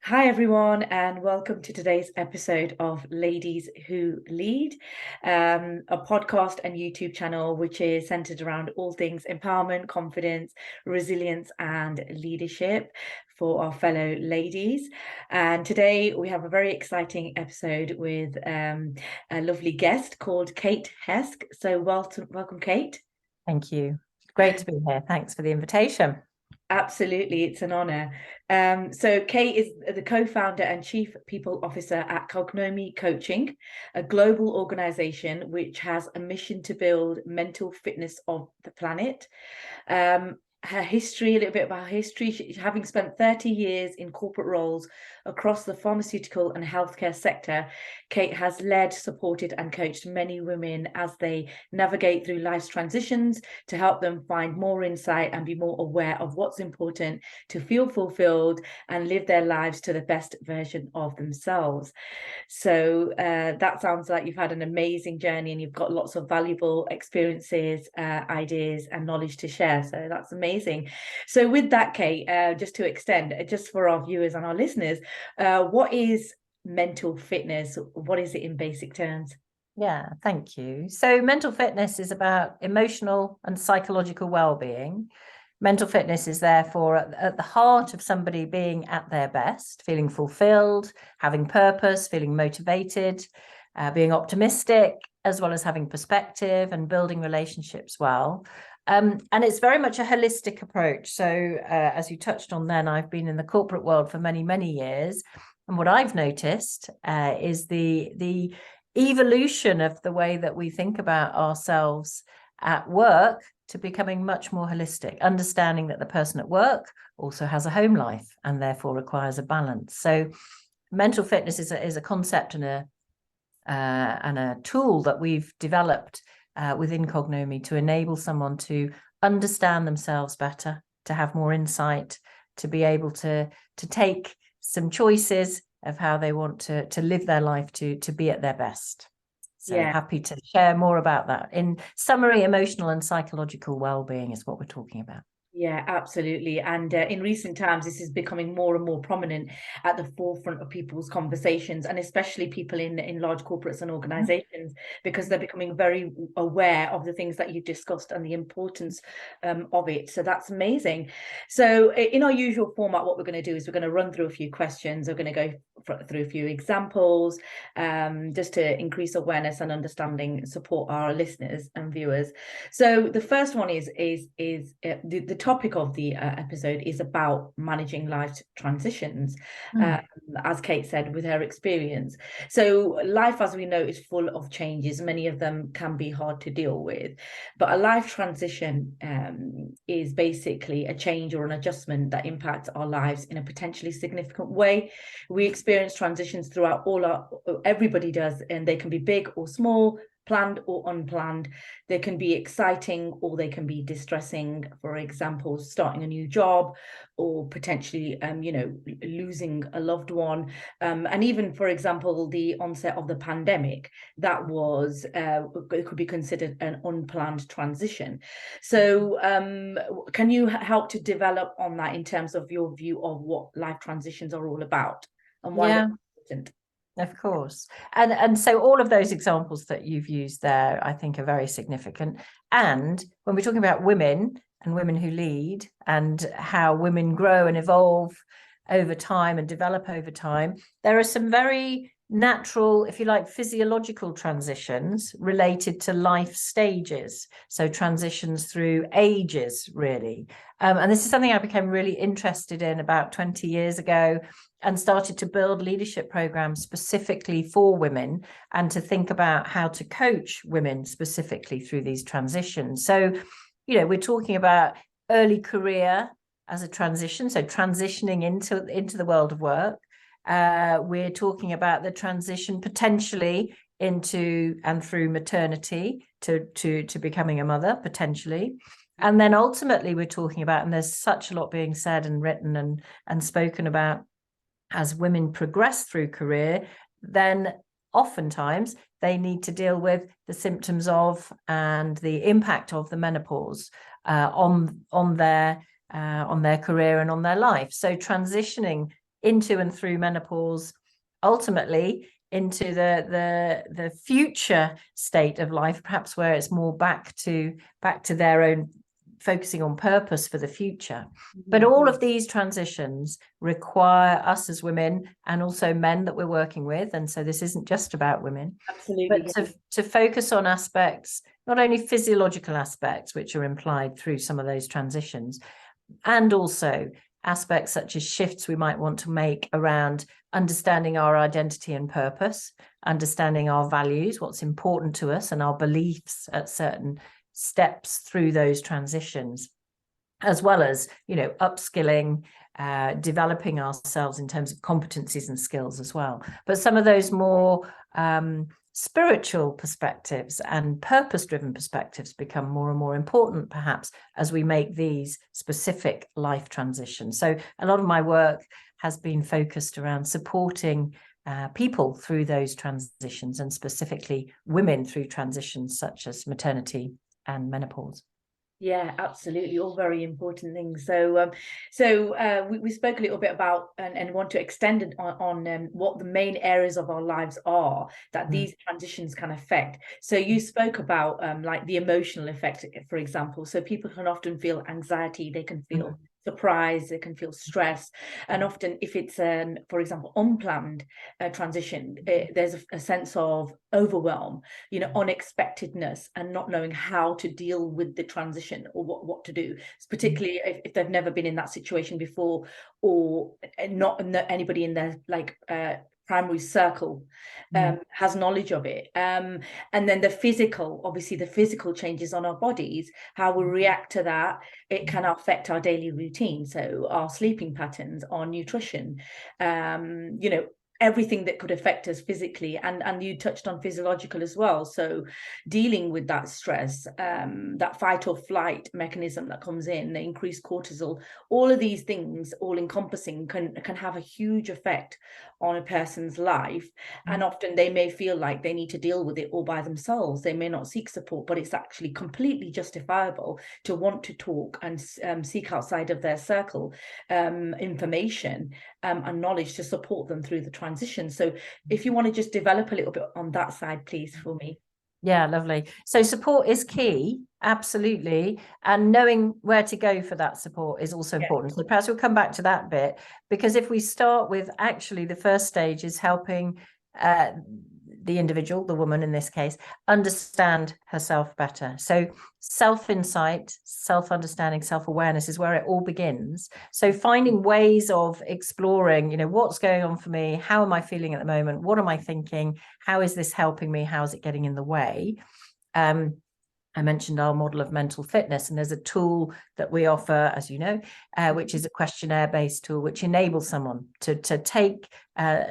Hi, everyone, and welcome to today's episode of Ladies Who Lead, a podcast and YouTube channel which is centered around all things empowerment, confidence, resilience, and leadership for our fellow ladies. And today we have a very exciting episode with a lovely guest called Kate Hesk. So welcome, Kate. Thank you. Great to be here. Thanks for the invitation. Absolutely, it's an honor. So Kate is the co-founder and chief people officer at Cognomie Coaching, a global organization which has a mission to build mental fitness of the planet. Her history, a little bit about her history, having spent 30 years in corporate roles across the pharmaceutical and healthcare sector, Kate has led, supported, and coached many women as they navigate through life's transitions to help them find more insight and be more aware of what's important to feel fulfilled and live their lives to the best version of themselves. So that sounds like you've had an amazing journey and you've got lots of valuable experiences, ideas, and knowledge to share. So that's amazing. So with that, Kate, just to extend, just for our viewers and our listeners, what is mental fitness? What is it in basic terms? Yeah, thank you. So mental fitness is about emotional and psychological well-being. Mental fitness is therefore at the heart of somebody being at their best, feeling fulfilled, having purpose, feeling motivated, being optimistic, as well as having perspective and building relationships well. And it's very much a holistic approach. So as you touched on then, I've been in the corporate world for many, many years. And what I've noticed is the evolution of the way that we think about ourselves at work to becoming much more holistic, understanding that the person at work also has a home life and therefore requires a balance. So mental fitness is a concept and a tool that we've developed within Cognomie to enable someone to understand themselves better, to have more insight, to be able to take some choices of how they want to live their life to be at their best. So happy to share more about that. In summary, emotional and psychological well-being is what we're talking about. Yeah, absolutely. And in recent times, this is becoming more and more prominent at the forefront of people's conversations, and especially people in large corporates and organizations, because they're becoming very aware of the things that you've discussed and the importance of it. So that's amazing. So in our usual format, what we're going to do is we're going to run through a few questions. We're going to go through a few examples just to increase awareness and understanding, support our listeners and viewers. So the first one is the topic of the episode is about managing life transitions, as Kate said, with her experience. So life, as we know, is full of changes. Many of them can be hard to deal with, but a life transition is basically a change or an adjustment that impacts our lives in a potentially significant way. We experience transitions throughout everybody does, and they can be big or small, planned or unplanned. They can be exciting or they can be distressing. For example, starting a new job, or potentially losing a loved one, and even, for example, the onset of the pandemic, that was it could be considered an unplanned transition. So can you help to develop on that in terms of your view of what life transitions are all about and why they're important? Of course. And so all of those examples that you've used there, I think, are very significant. And when we're talking about women and women who lead and how women grow and evolve over time and develop over time, there are some very natural, if you like, physiological transitions related to life stages. So transitions through ages, really. And this is something I became really interested in about 20 years ago, and started to build leadership programs specifically for women and to think about how to coach women specifically through these transitions. So, we're talking about early career as a transition, so transitioning into the world of work. We're talking about the transition potentially into and through maternity to becoming a mother, potentially. And then ultimately we're talking about, and there's such a lot being said and written and spoken about, as women progress through career, then oftentimes they need to deal with the symptoms of and the impact of the menopause on their career and on their life. So transitioning into and through menopause, ultimately into the future state of life, perhaps where it's more back to their own, focusing on purpose for the future. But all of these transitions require us as women, and also men that we're working with, and so this isn't just about women. Absolutely. But to focus on aspects, not only physiological aspects, which are implied through some of those transitions, and also aspects such as shifts we might want to make around understanding our identity and purpose, understanding our values, what's important to us, and our beliefs at certain steps through those transitions, as well as, you know, upskilling, developing ourselves in terms of competencies and skills as well. But some of those more spiritual perspectives and purpose-driven perspectives become more and more important, perhaps, as we make these specific life transitions. So a lot of my work has been focused around supporting people through those transitions, and specifically women through transitions such as maternity and menopause. Yeah, absolutely. All very important things. So, we spoke a little bit about and want to extend it on what the main areas of our lives are that these transitions can affect. So you spoke about like the emotional effect, for example. So people can often feel anxiety, they can feel surprise, they can feel stress, and often if it's for example, unplanned transition, there's a sense of overwhelm, you know, unexpectedness, and not knowing how to deal with the transition or what to do, particularly if they've never been in that situation before, or not anybody in their like primary circle has knowledge of it. And then the physical, obviously the physical changes on our bodies, how we react to that, it can affect our daily routine. So our sleeping patterns, our nutrition, you know, everything that could affect us physically, and you touched on physiological as well. So dealing with that stress, that fight or flight mechanism that comes in, the increased cortisol, all of these things, all encompassing, can have a huge effect on a person's life. And often they may feel like they need to deal with it all by themselves. They may not seek support, but it's actually completely justifiable to want to talk and seek outside of their circle information and knowledge to support them through the transition. So if you want to just develop a little bit on that side, please, for me. Yeah, lovely. So support is key, absolutely. And knowing where to go for that support is also important. So perhaps we'll come back to that bit, because if we start with, actually the first stage is helping the individual, the woman in this case, understand herself better. So self-insight, self-understanding, self-awareness is where it all begins. So finding ways of exploring, you know, what's going on for me? How am I feeling at the moment? What am I thinking? How is this helping me? How is it getting in the way? I mentioned our model of mental fitness, and there's a tool that we offer, as you know, which is a questionnaire-based tool, which enables someone to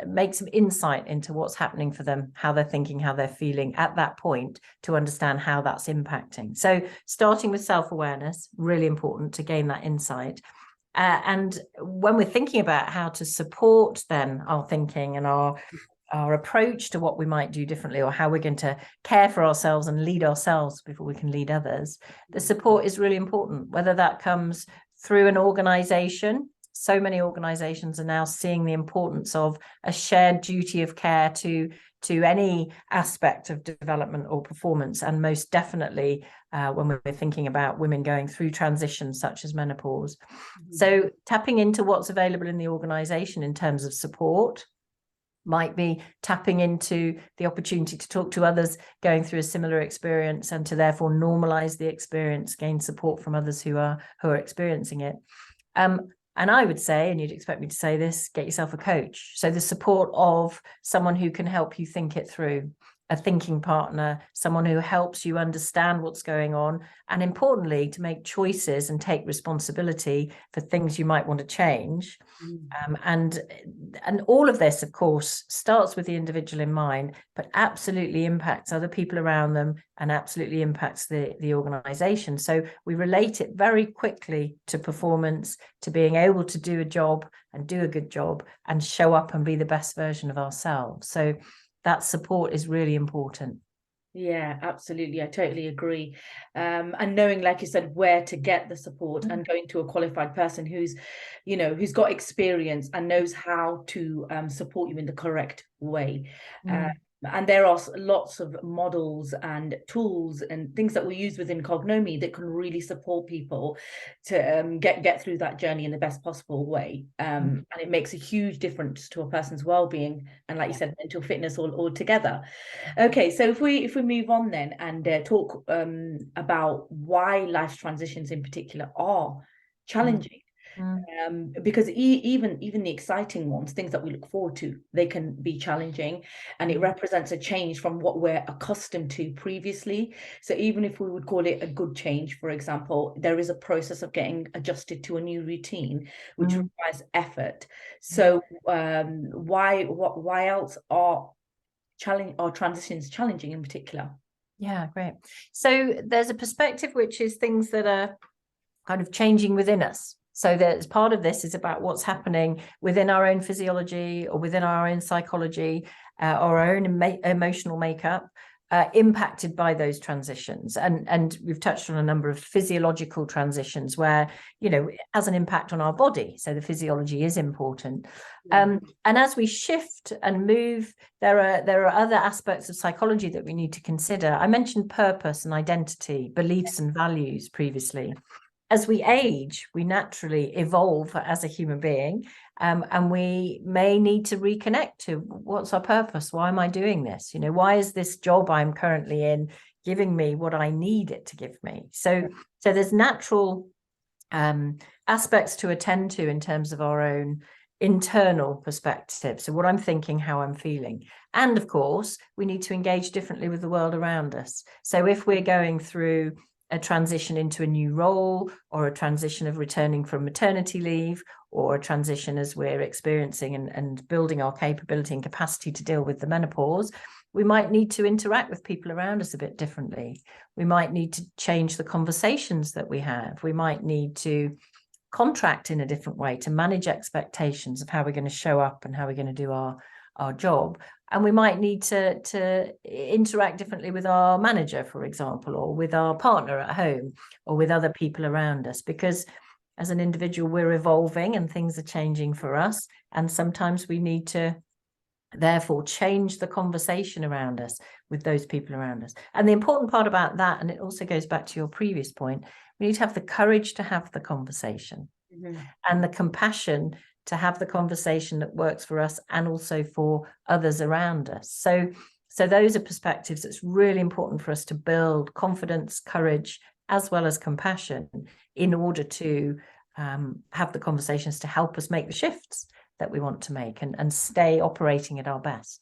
make some insight into what's happening for them, how they're thinking, how they're feeling at that point, to understand how that's impacting. So starting with self-awareness, really important to gain that insight. And when we're thinking about how to support then our thinking and our approach to what we might do differently, or how we're going to care for ourselves and lead ourselves before we can lead others, the support is really important, whether that comes through an organization. So many organizations are now seeing the importance of a shared duty of care to any aspect of development or performance, and most definitely when we're thinking about women going through transitions such as menopause. So tapping into what's available in the organization in terms of support might be tapping into the opportunity to talk to others going through a similar experience, and to therefore normalize the experience, gain support from others who are experiencing it. And I would say, and you'd expect me to say this, get yourself a coach. So the support of someone who can help you think it through, a thinking partner, someone who helps you understand what's going on, and importantly, to make choices and take responsibility for things you might want to change. And all of this, of course, starts with the individual in mind, but absolutely impacts other people around them, and absolutely impacts the organization. So we relate it very quickly to performance, to being able to do a job and do a good job and show up and be the best version of ourselves. So that support is really important. Yeah, absolutely. I totally agree. And knowing, like you said, where to get the support and going to a qualified person who's, who's got experience and knows how to support you in the correct way. And there are lots of models and tools and things that we use within Cognomie that can really support people to get through that journey in the best possible way. And it makes a huge difference to a person's well-being and, like you said, mental fitness all together. Okay, so if we move on then and talk about why life transitions in particular are challenging. Because even the exciting ones, things that we look forward to, they can be challenging, and it represents a change from what we're accustomed to previously. So even if we would call it a good change, for example, there is a process of getting adjusted to a new routine, which requires effort. So why else are transitions challenging in particular? Yeah, great. So there's a perspective which is things that are kind of changing within us. So that part of this is about what's happening within our own physiology or within our own psychology, or our own emotional makeup, impacted by those transitions. And we've touched on a number of physiological transitions where, it has an impact on our body. So the physiology is important. And as we shift and move, there are other aspects of psychology that we need to consider. I mentioned purpose and identity, beliefs and values previously. As we age, we naturally evolve as a human being, and we may need to reconnect to what's our purpose? Why am I doing this? Why is this job I'm currently in giving me what I need it to give me? So there's natural aspects to attend to in terms of our own internal perspective. So what I'm thinking, how I'm feeling. And of course, we need to engage differently with the world around us. So if we're going through a transition into a new role, or a transition of returning from maternity leave, or a transition as we're experiencing and building our capability and capacity to deal with the menopause, we might need to interact with people around us a bit differently. We might need to change the conversations that we have. We might need to contract in a different way to manage expectations of how we're going to show up and how we're going to do our job. And we might need to interact differently with our manager, for example, or with our partner at home, or with other people around us, because as an individual, we're evolving and things are changing for us. And sometimes we need to therefore change the conversation around us with those people around us. And the important part about that, and it also goes back to your previous point, we need to have the courage to have the conversation and the compassion to have the conversation that works for us and also for others around us. So those are perspectives that's really important for us to build confidence, courage, as well as compassion, in order to have the conversations to help us make the shifts that we want to make and stay operating at our best.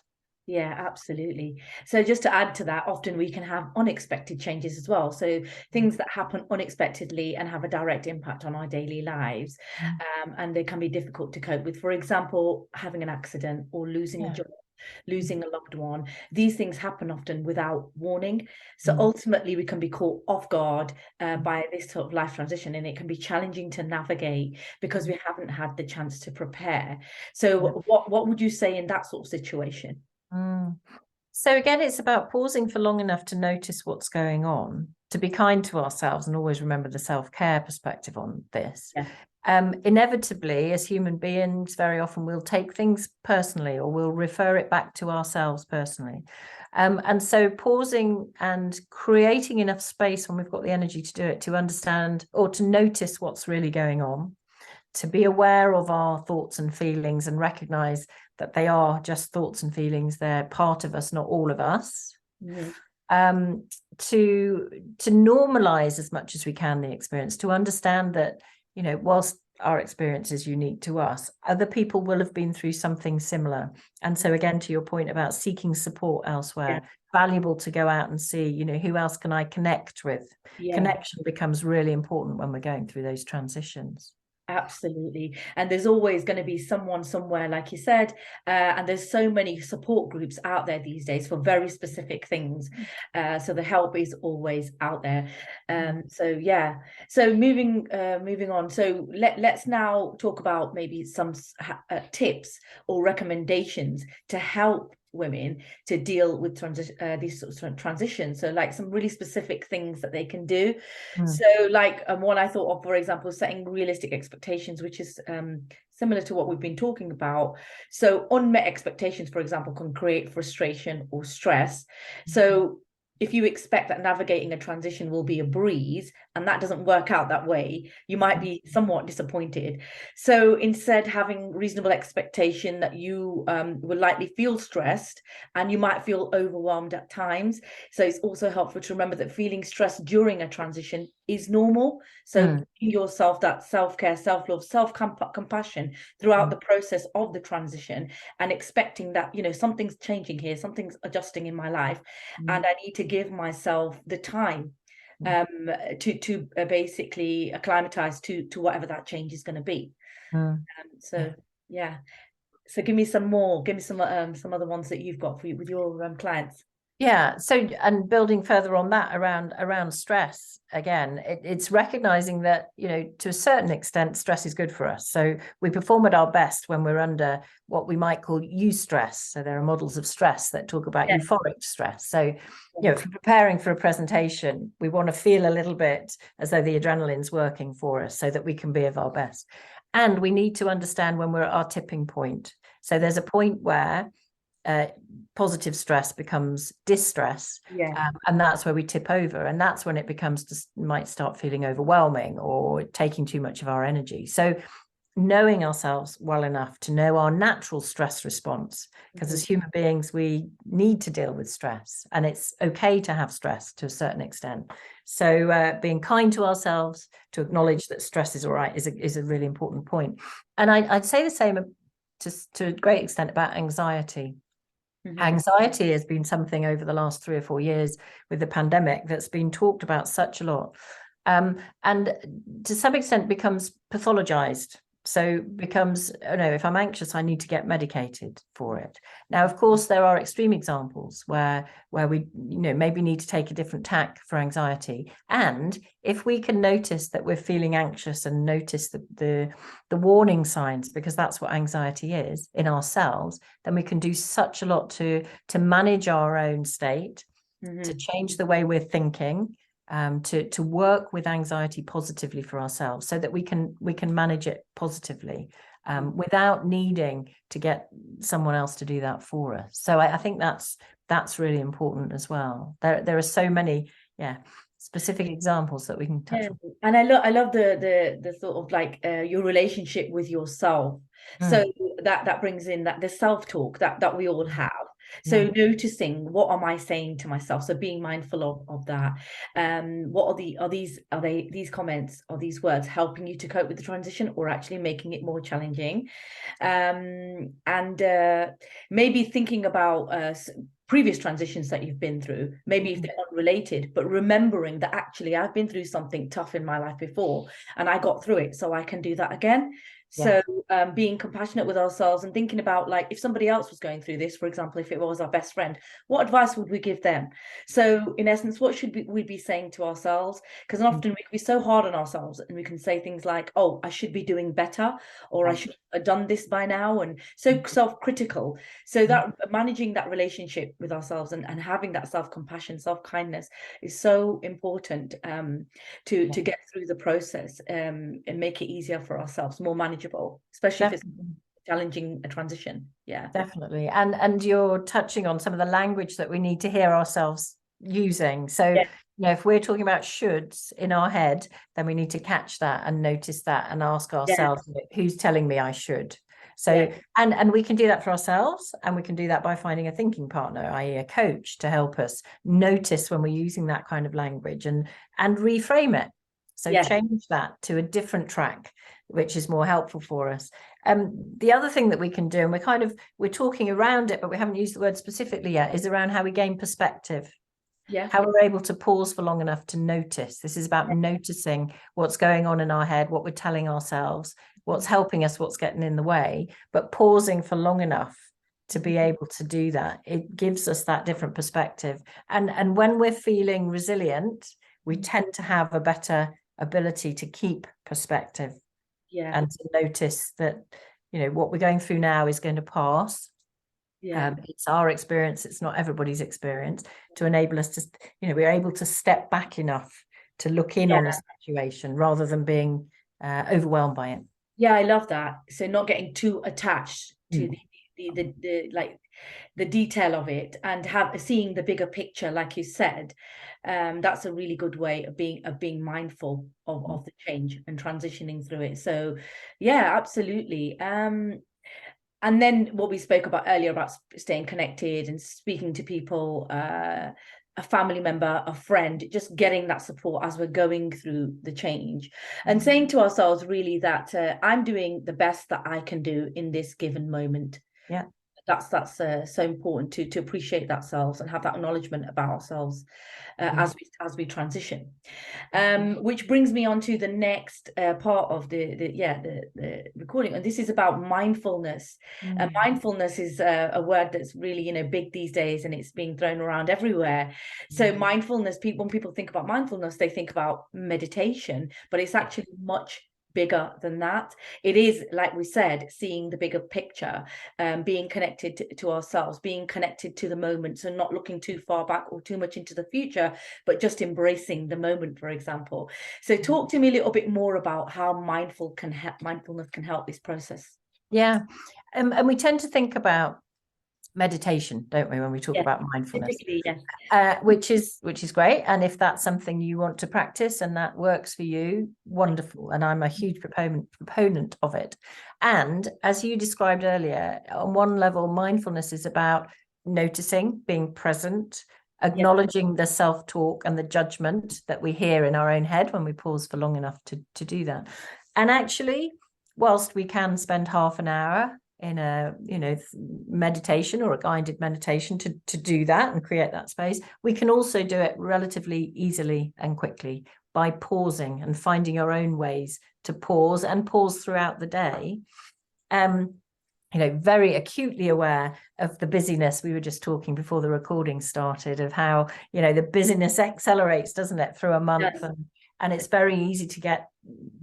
Yeah, absolutely. So just to add to that, often we can have unexpected changes as well. So things that happen unexpectedly and have a direct impact on our daily lives, and they can be difficult to cope with. For example, having an accident or losing a job, losing a loved one. These things happen often without warning. So ultimately we can be caught off guard by this sort of life transition, and it can be challenging to navigate because we haven't had the chance to prepare. So what would you say in that sort of situation? So again, it's about pausing for long enough to notice what's going on, to be kind to ourselves, and always remember the self-care perspective on this. Inevitably, as human beings, very often we'll take things personally, or we'll refer it back to ourselves personally. And so pausing and creating enough space when we've got the energy to do it, to understand or to notice what's really going on, to be aware of our thoughts and feelings and recognize that they are just thoughts and feelings. They're part of us, not all of us. To normalize as much as we can the experience, to understand that, whilst our experience is unique to us, other people will have been through something similar. And so again, to your point about seeking support elsewhere, valuable to go out and see, who else can I connect with? Connection becomes really important when we're going through those transitions. Absolutely. And there's always going to be someone somewhere, like you said, and there's so many support groups out there these days for very specific things. So the help is always out there. So moving on. So let's now talk about maybe some tips or recommendations to help women to deal with these sorts of transitions. So like some really specific things that they can do. So like one I thought of, for example, setting realistic expectations, which is similar to what we've been talking about. So unmet expectations, for example, can create frustration or stress. So if you expect that navigating a transition will be a breeze and that doesn't work out that way, you might be somewhat disappointed. So instead, having reasonable expectation that you will likely feel stressed and you might feel overwhelmed at times. So it's also helpful to remember that feeling stressed during a transition is normal. So giving yourself that self-care, self-love, self-compassion throughout the process of the transition, and expecting that, you know, something's changing here, something's adjusting in my life, and I need to give myself the time to basically acclimatize to whatever that change is going to be. So give me some other ones that you've got with your clients. Yeah. So, and building further on that around stress, again, it's recognizing that, you know, to a certain extent, stress is good for us. So we perform at our best when we're under what we might call eustress. So there are models of stress that talk about euphoric stress. So, you know, if we're preparing for a presentation, we want to feel a little bit as though the adrenaline's working for us so that we can be of our best. And we need to understand when we're at our tipping point. So there's a point where positive stress becomes distress, and that's where we tip over, and that's when it becomes might start feeling overwhelming or taking too much of our energy. So knowing ourselves well enough to know our natural stress response, because as human beings we need to deal with stress, and it's okay to have stress to a certain extent. So being kind to ourselves, to acknowledge that stress is all right, is a really important point. And I'd say the same to a great extent about anxiety. Anxiety has been something over the last 3 or 4 years with the pandemic that's been talked about such a lot, and to some extent becomes pathologized. So becomes, oh no, if I'm anxious, I need to get medicated for it. Now, of course, there are extreme examples where we, you know, maybe need to take a different tack for anxiety. And if we can notice that we're feeling anxious and notice the warning signs, because that's what anxiety is in ourselves, then we can do such a lot to manage our own state, to change the way we're thinking, to work with anxiety positively for ourselves, so that we can manage it positively, without needing to get someone else to do that for us. So I think that's really important as well. There are so many specific examples that we can touch on. And I love the sort of like your relationship with yourself. So that brings in that the self-talk that we all have. So noticing, what am I saying to myself? So being mindful of that. What are these comments or these words helping you to cope with the transition, or actually making it more challenging? And maybe thinking about previous transitions that you've been through, maybe if they're unrelated, but remembering that actually I've been through something tough in my life before and I got through it, so I can do that again. So being compassionate with ourselves and thinking about, like, if somebody else was going through this, for example, if it was our best friend, what advice would we give them? So in essence, what should we be saying to ourselves? Because often we can be so hard on ourselves, and we can say things like, oh, I should be doing better, or I should have done this by now, and so self-critical. So that managing that relationship with ourselves and having that self-compassion, self-kindness is so important to get through the process, and make it easier for ourselves, more manageable, especially if it's challenging a transition. Definitely. And you're touching on some of the language that we need to hear ourselves using. So you know, if we're talking about shoulds in our head, then we need to catch that and notice that and ask ourselves, who's telling me I should? So and we can do that for ourselves, and we can do that by finding a thinking partner, i.e. a coach, to help us notice when we're using that kind of language and reframe it. So change that to a different track, which is more helpful for us. The other thing that we can do, and we're talking around it, but we haven't used the word specifically yet, is around how we gain perspective. How we're able to pause for long enough to notice. This is about noticing what's going on in our head, what we're telling ourselves, what's helping us, what's getting in the way, but pausing for long enough to be able to do that. It gives us that different perspective. And when we're feeling resilient, we tend to have a better ability to keep perspective and to notice that, you know, what we're going through now is going to pass, It's our experience, it's not everybody's experience, to enable us to, we're able to step back enough to look in on a situation rather than being overwhelmed by it. Yeah, I love that. So not getting too attached to the detail of it, and seeing the bigger picture, like you said. That's a really good way of being mindful of the change and transitioning through it. So yeah, absolutely. And then what we spoke about earlier about staying connected and speaking to people, a family member, a friend, just getting that support as we're going through the change, and saying to ourselves really that I'm doing the best that I can do in this given moment. Yeah. That's so important to appreciate ourselves and have that acknowledgement about ourselves as we transition. Which brings me on to the next part of the recording, and this is about mindfulness. Mindfulness is a word that's really big these days, and it's being thrown around everywhere. So mindfulness, when people think about mindfulness, they think about meditation, but it's actually much bigger than that. It is, like we said, seeing the bigger picture, being connected to ourselves, being connected to the moment, so not looking too far back or too much into the future, but just embracing the moment, for example. So talk to me a little bit more about how mindfulness can help this process. Yeah, and we tend to think about meditation, don't we, when we talk about mindfulness? Yes. Which is great, and if that's something you want to practice and that works for you, wonderful. And I'm a huge proponent of it. And as you described earlier, on one level, mindfulness is about noticing, being present, acknowledging the self-talk and the judgment that we hear in our own head when we pause for long enough to do that. And actually, whilst we can spend half an hour in a meditation or a guided meditation to do that and create that space, we can also do it relatively easily and quickly by pausing and finding our own ways to pause throughout the day. Very acutely aware of the busyness. We were just talking before the recording started of how the busyness accelerates, doesn't it, through a month. Yes. And it's very easy to get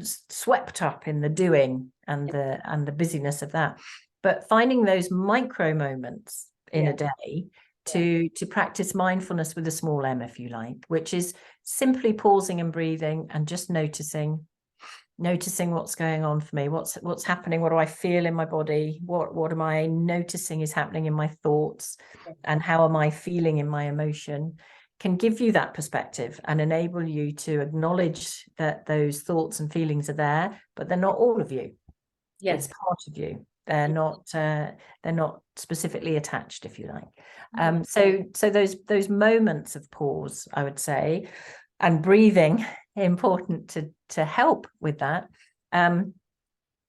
swept up in the doing and the busyness of that. But finding those micro moments in a day to practice mindfulness with a small m, if you like, which is simply pausing and breathing and just noticing what's going on for me, what's happening, what do I feel in my body, what am I noticing is happening in my thoughts, and how am I feeling in my emotion, can give you that perspective and enable you to acknowledge that those thoughts and feelings are there, but they're not all of you. It's part of you. They're not specifically attached, if you like. So those moments of pause, I would say, and breathing, important to help with that.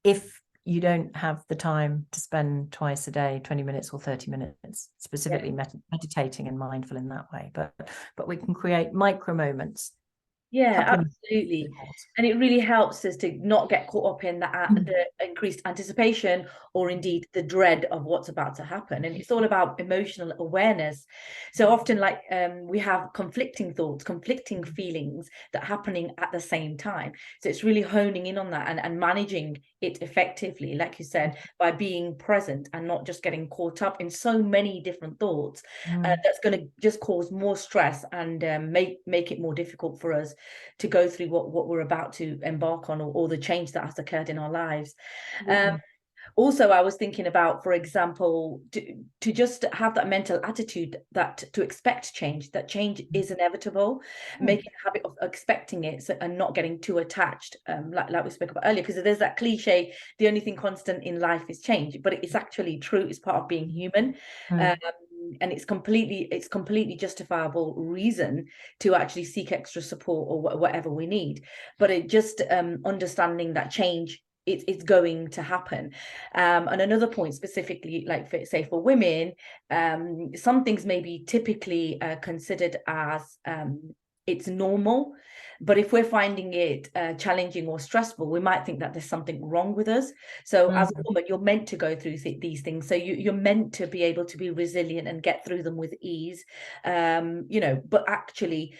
If you don't have the time to spend twice a day, 20 minutes or 30 minutes, specifically meditating and mindful in that way, but we can create micro moments. Yeah, absolutely. And it really helps us to not get caught up in the increased anticipation or indeed the dread of what's about to happen. And it's all about emotional awareness. So often, we have conflicting thoughts, conflicting feelings that are happening at the same time. So it's really honing in on that and managing it effectively, like you said, by being present and not just getting caught up in so many different thoughts. That's going to just cause more stress and make it more difficult for us to go through what we're about to embark on, or the change that has occurred in our lives. Also, I was thinking about, for example, to just have that mental attitude that to expect change, that change is inevitable, making a habit of expecting it and not getting too attached, like we spoke about earlier, because there's that cliche, the only thing constant in life is change, but it's actually true. It's part of being human. And it's completely justifiable reason to actually seek extra support or whatever we need. But it just understanding that change, it's going to happen. And another point specifically, say for women, some things may be typically considered as it's normal, but if we're finding it challenging or stressful, we might think that there's something wrong with us. So as a woman, you're meant to go through these things. So you're meant to be able to be resilient and get through them with ease. But actually,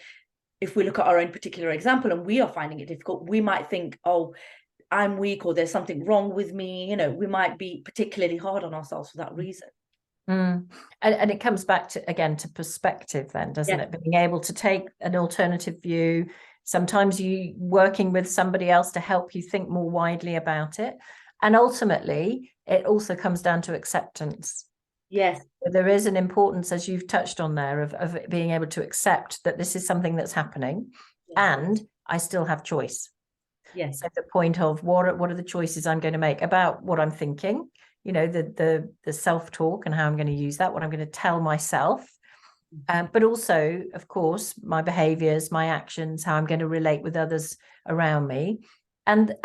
if we look at our own particular example and we are finding it difficult, we might think, oh, I'm weak, or there's something wrong with me. We might be particularly hard on ourselves for that reason. And it comes back to, again, to perspective then, doesn't it? Being able to take an alternative view, sometimes you working with somebody else to help you think more widely about it. And ultimately, it also comes down to acceptance. Yes. There is an importance, as you've touched on there, of being able to accept that this is something that's happening, and I still have choice. Yes. So the point of what are the choices I'm going to make about what I'm thinking, you know, the self-talk and how I'm going to use that, what I'm going to tell myself, but also, of course, my behaviors, my actions, how I'm going to relate with others around me, and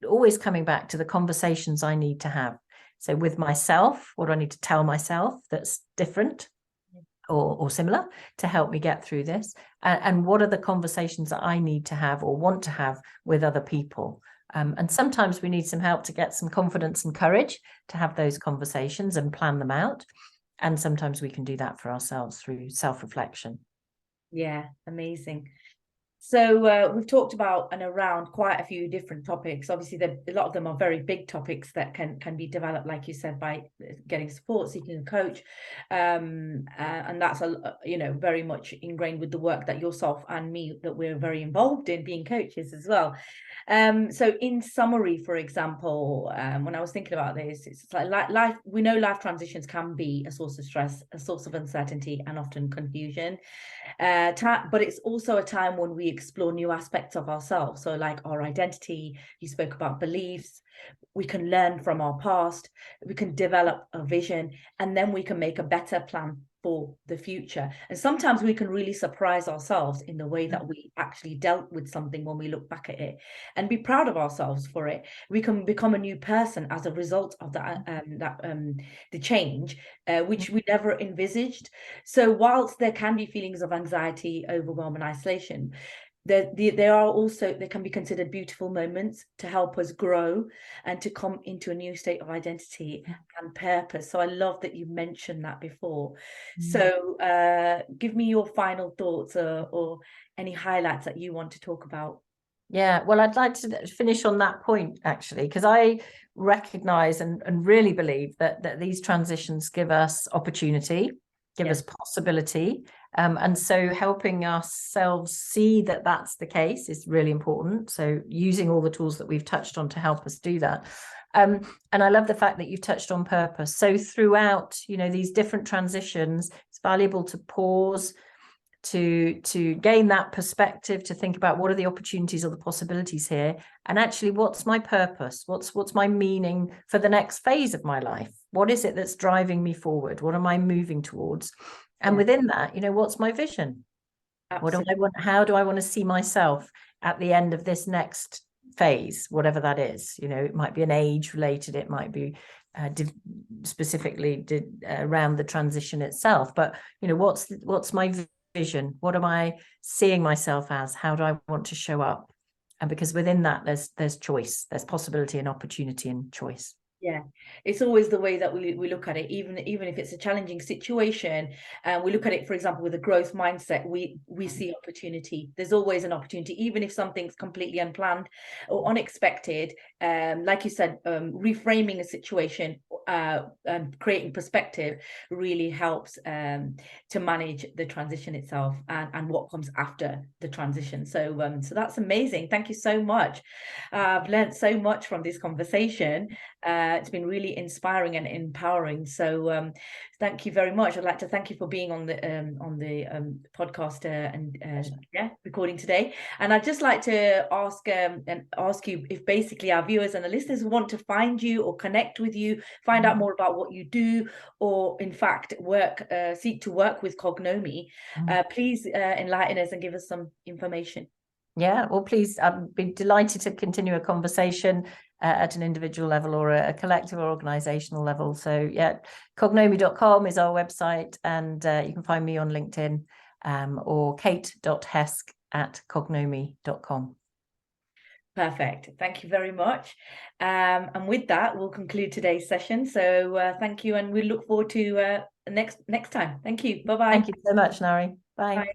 always coming back to the conversations I need to have. So with myself, what do I need to tell myself that's different or similar to help me get through this? And what are the conversations that I need to have or want to have with other people? And sometimes we need some help to get some confidence and courage to have those conversations and plan them out. And sometimes we can do that for ourselves through self-reflection. Yeah, amazing. So we've talked about and around quite a few different topics. Obviously, a lot of them are very big topics that can be developed, like you said, by getting support, seeking a coach, and that's very much ingrained with the work that yourself and me that we're very involved in, being coaches as well. So in summary, for example, when I was thinking about this, it's like life. We know life transitions can be a source of stress, a source of uncertainty, and often confusion. But it's also a time when we explore new aspects of ourselves. So like our identity, you spoke about beliefs, we can learn from our past, we can develop a vision, and then we can make a better plan for the future. And sometimes we can really surprise ourselves in the way that we actually dealt with something when we look back at it, and be proud of ourselves for it. We can become a new person as a result of the change, which we never envisaged. So whilst there can be feelings of anxiety, overwhelm, and isolation, there can be considered beautiful moments to help us grow and to come into a new state of identity and purpose. So I love that you mentioned that before. So give me your final thoughts or any highlights that you want to talk about. Yeah, well, I'd like to finish on that point, actually, because I recognize and really believe that these transitions give us opportunity, give us possibility. And so helping ourselves see that that's the case is really important. So using all the tools that we've touched on to help us do that. And I love the fact that you've touched on purpose. So throughout, these different transitions, it's valuable to pause, to gain that perspective, to think about what are the opportunities or the possibilities here, and actually what's my purpose, what's my meaning for the next phase of my life, what is it that's driving me forward, what am I moving towards, and within that, what's my vision? Absolutely. What do I want? How do I want to see myself at the end of this next phase, whatever that is? It might be an age related, it might be specifically around the transition itself, but what's my vision? What am I seeing myself as? How do I want to show up? And because within that there's choice, there's possibility and opportunity and choice. Yeah, it's always the way that we look at it, even if it's a challenging situation, and we look at it, for example, with a growth mindset, we see opportunity. There's always an opportunity, even if something's completely unplanned or unexpected. Like you said, reframing a situation and creating perspective really helps to manage the transition itself and what comes after the transition. So that's amazing. Thank you so much. I've learned so much from this conversation. It's been really inspiring and empowering. So thank you very much. I'd like to thank you for being on the podcast and recording today. And I'd just like to ask you if basically our viewers and the listeners want to find you or connect with you, find out more about what you do, or in fact seek to work with Cognomie, please enlighten us and give us some information. Yeah, well, please, I'd be delighted to continue a conversation at an individual level or a collective or organizational level. So yeah, cognomie.com is our website, and you can find me on LinkedIn or kate.hesk@cognomie.com. Perfect. Thank you very much. And with that, we'll conclude today's session. So thank you, and we look forward to next time. Thank you. Bye-bye. Thank you so much, Nari. Bye. Bye.